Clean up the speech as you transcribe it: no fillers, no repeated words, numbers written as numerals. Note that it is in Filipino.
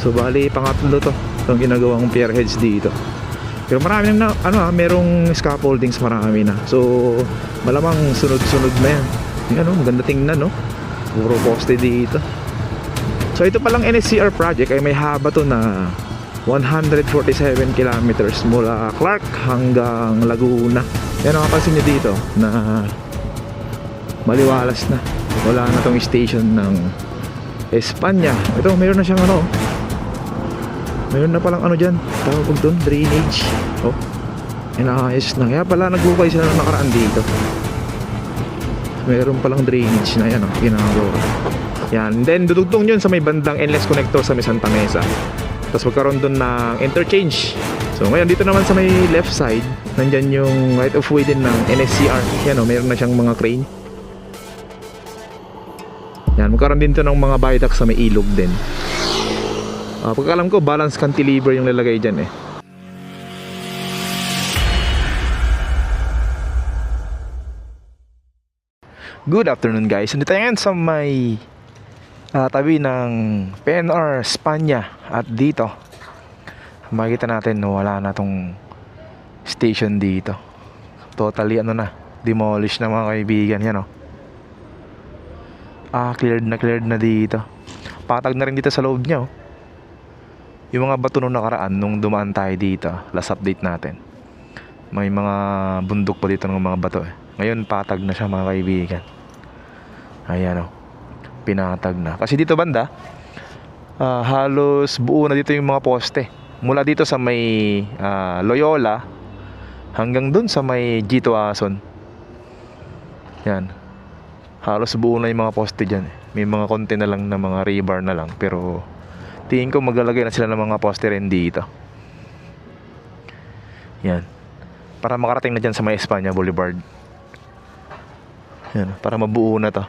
So bali pangatlo to itong ginagawang pier heads dito. Pero marami na merong scaffoldings, marami na. So malamang sunod-sunod na yan. Yan maganda tingnan puro poste dito. So ito palang NSCR project ay may haba to na 147 kilometers mula Clark hanggang Laguna. Yan makapansin nyo dito na maliwalas na. Wala na tong station ng Espanya. Ito mayroon na siyang mayroon na palang dyan, tawag doon, drainage. Inaayos na. Kaya pala nagbukay sila ng nakaraan dito. Mayroon palang drainage na yan ginagawa. Yan, then dudugtong yun sa may bandang endless connector sa may Santa Mesa. Tapos magkaroon doon ng interchange. So ngayon dito naman sa may left side, nandyan yung right of way din ng NSCR. Yan mayroon na siyang mga crane. Yan, magkaroon din to ng mga viaduct sa may ilog din. Pagkakalam ko, balance cantilever yung lalagay dyan Good afternoon guys. Nandito tayo ngayon sa may tabi ng PNR Espanya. At dito makikita natin wala na tong station dito. Totally demolish na mga kaibigan. Yan cleared na dito. Patag na rin dito sa loob niya yung mga bato nung nakaraan nung dumaan tayo dito. Last update natin, may mga bundok pa dito ng mga bato Ngayon patag na siya mga kaibigan. Ayan pinatag na. Kasi dito banda halos buo na dito yung mga poste. Mula dito sa may Loyola hanggang dun sa may Gito Ason. Yan, halos buo na yung mga poste dyan May mga konti na lang na mga rebar na lang. Pero tingin ko maglalagay na sila ng mga poste rin dito. Yan, para makarating na dyan sa may Espanya Boulevard. Yan, para mabuo na to.